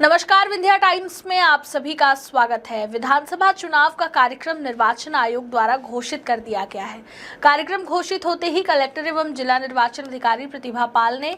नमस्कार, विंध्या टाइम्स में आप सभी का स्वागत है। विधानसभा चुनाव का कार्यक्रम निर्वाचन आयोग द्वारा घोषित कर दिया गया है। कार्यक्रम घोषित होते ही कलेक्टर एवं जिला निर्वाचन अधिकारी प्रतिभा पाल ने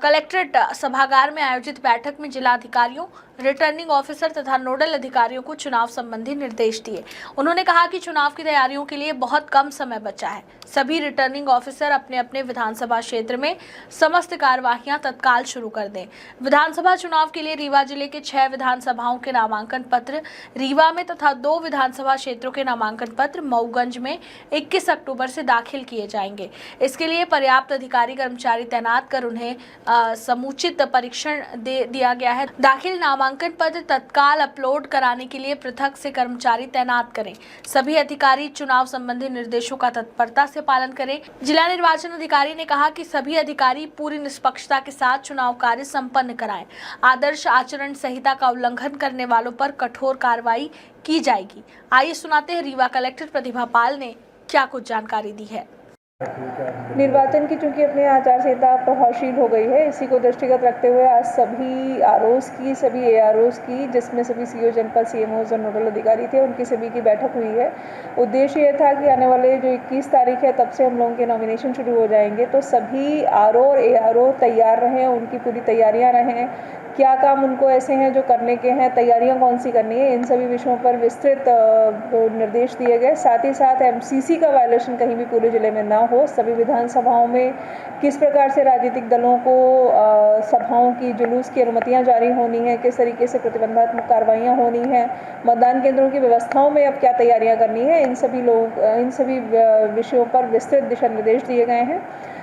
कलेक्ट्रेट सभागार में आयोजित बैठक में जिला अधिकारियों, रिटर्निंग ऑफिसर तथा नोडल अधिकारियों को चुनाव संबंधी निर्देश दिए। उन्होंने कहा कि चुनाव की तैयारियों के लिए बहुत कम समय बचा है। सभी रिटर्निंग ऑफिसर अपने अपने विधानसभा क्षेत्र में समस्त कार्यवाहियां तत्काल शुरू कर दें। विधानसभा चुनाव के लिए रीवा जिले के 6 विधानसभाओं के नामांकन पत्र रीवा में तथा 2 विधानसभा क्षेत्रों के नामांकन पत्र मऊगंज में 21 अक्टूबर से दाखिल किए जाएंगे। इसके लिए पर्याप्त अधिकारी कर्मचारी तैनात कर उन्हें समुचित परीक्षण दे दिया गया है। दाखिल नामांकन पत्र तत्काल अपलोड कराने के लिए पृथक से कर्मचारी तैनात करें। सभी अधिकारी चुनाव संबंधी निर्देशों का तत्परता से पालन करें। जिला निर्वाचन अधिकारी ने कहा कि सभी अधिकारी पूरी निष्पक्षता के साथ चुनाव कार्य संपन्न कराएं। आदर्श आचरण संहिता का उल्लंघन करने वालों पर कठोर कार्रवाई की जाएगी। आइए सुनाते हैं रीवा कलेक्टर प्रतिभा पाल ने क्या कुछ जानकारी दी है। निर्वाचन की चूंकि अपनी आचार संहिता प्रभावशील हो गई है, इसी को दृष्टिगत रखते हुए आज सभी आरओज़ की, सभी एआरओज़ की, जिसमें सभी सीओ जनपद, सीएमओज़ और नोडल अधिकारी थे, उनकी सभी की बैठक हुई है। उद्देश्य ये था कि आने वाले जो 21 तारीख है तब से हम लोगों के नॉमिनेशन शुरू हो जाएंगे, तो सभी आरओ और एआरओ तैयार रहें, उनकी पूरी तैयारियाँ रहें, क्या काम उनको ऐसे हैं जो करने के हैं, तैयारियां कौन सी करनी है, इन सभी विषयों पर विस्तृत निर्देश दिए गए। साथ ही साथ एमसीसी का वायलेशन कहीं भी पूरे ज़िले में ना हो। सभी विधानसभाओं में किस प्रकार से राजनीतिक दलों को सभाओं की, जुलूस की अनुमतियां जारी होनी है, किस तरीके से प्रतिबंधात्मक कार्रवाइयां होनी है, मतदान केंद्रों की व्यवस्थाओं में अब क्या तैयारियाँ करनी है, इन सभी विषयों पर विस्तृत दिशा निर्देश दिए गए हैं।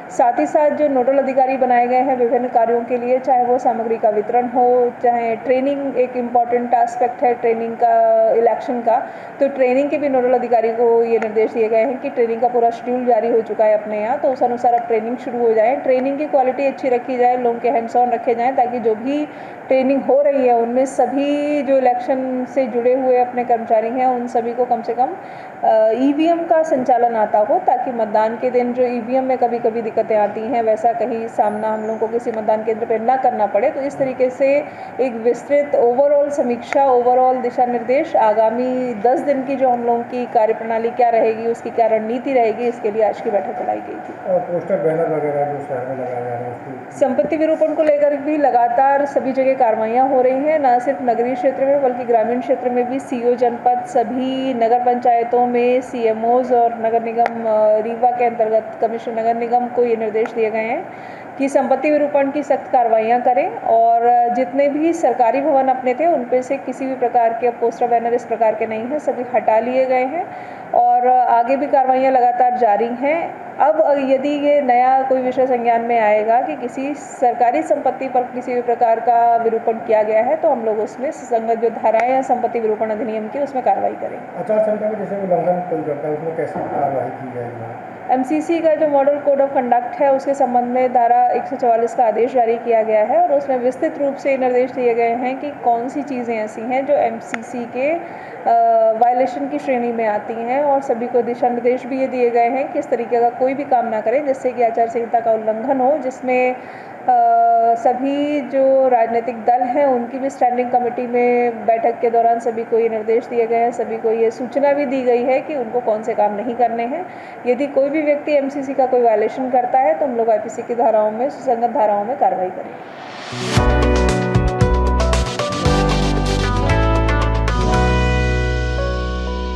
साथ ही साथ जो नोडल अधिकारी बनाए गए हैं विभिन्न कार्यों के लिए, चाहे वो सामग्री का वितरण हो, चाहे ट्रेनिंग एक इम्पॉर्टेंट एस्पेक्ट है ट्रेनिंग का, इलेक्शन का, तो ट्रेनिंग के भी नोडल अधिकारी को ये निर्देश दिए गए हैं कि ट्रेनिंग का पूरा शेड्यूल जारी हो चुका है अपने यहाँ, तो उस अनुसार अब ट्रेनिंग शुरू हो जाए। ट्रेनिंग की क्वालिटी अच्छी रखी जाए, लोगों के हैंड्स ऑन रखे जाएँ, ताकि जो भी ट्रेनिंग हो रही है उनमें सभी जो इलेक्शन से जुड़े हुए अपने कर्मचारी हैं उन सभी को कम से कम ईवीएम का संचालन आता हो, ताकि मतदान के दिन जो ईवीएम में कभी कभी दिक्कतें आती हैं वैसा कहीं सामना हम लोगों को किसी मतदान केंद्र पर ना करना पड़े। तो इस तरीके से एक विस्तृत ओवरऑल समीक्षा, ओवरऑल दिशा निर्देश, आगामी 10 दिन की जो हम लोगों की कार्यप्रणाली क्या रहेगी, उसकी क्या रणनीति रहेगी, इसके लिए आज की बैठक बुलाई गई थी। और पोस्टर, बैनर वगैरह जो शहर में लगाए जा रहे हैं, संपत्ति विरूपण को लेकर भी लगातार सभी जगह कार्रवाइयाँ हो रही हैं, न सिर्फ नगरीय क्षेत्र में बल्कि ग्रामीण क्षेत्र में भी। सीओ जनपद, सभी नगर पंचायतों में सीएमओज़ और नगर निगम रीवा के अंतर्गत कमिश्नर नगर निगम को ये निर्देश दिए गए हैं कि संपत्ति विरूपण की सख्त कार्रवाइयाँ करें, और जितने भी सरकारी भवन अपने थे उन पे से किसी भी प्रकार के पोस्टर, बैनर इस प्रकार के नहीं हैं, सभी हटा लिए गए हैं और आगे भी कार्रवाइयाँ लगातार जारी हैं। अब यदि ये नया कोई विषय संज्ञान में आएगा कि किसी सरकारी संपत्ति पर किसी भी प्रकार का विरूपण किया गया है, तो हम लोग उसमें संगत जो धाराएं हैं संपत्ति विरूपण अधिनियम की, उसमें कार्रवाई करेंगे। आचार संहिता में जैसे उल्लंघन कोई करता है उसमें कैसे कार्रवाई की जाएगी? एमसीसी का जो मॉडल कोड ऑफ कंडक्ट है उसके संबंध में धारा 144 का आदेश जारी किया गया है, और उसमें विस्तृत रूप से निर्देश दिए गए हैं कि कौन सी चीज़ें ऐसी हैं जो एमसीसी के वायलेशन की श्रेणी में आती हैं, और सभी को दिशा निर्देश भी ये दिए गए हैं कि इस तरीके का कोई भी काम ना करें जिससे कि आचार संहिता का उल्लंघन हो, जिसमें सभी जो राजनीतिक दल हैं उनकी भी स्टैंडिंग कमेटी में बैठक के दौरान सभी को ये निर्देश दिए गए हैं, सभी को ये सूचना भी दी गई है कि उनको कौन से काम नहीं करने हैं। यदि कोई भी व्यक्ति एमसीसी का कोई वायलेशन करता है तो हम लोग आईपीसी की धाराओं में, सुसंगत धाराओं में कार्रवाई करेंगे।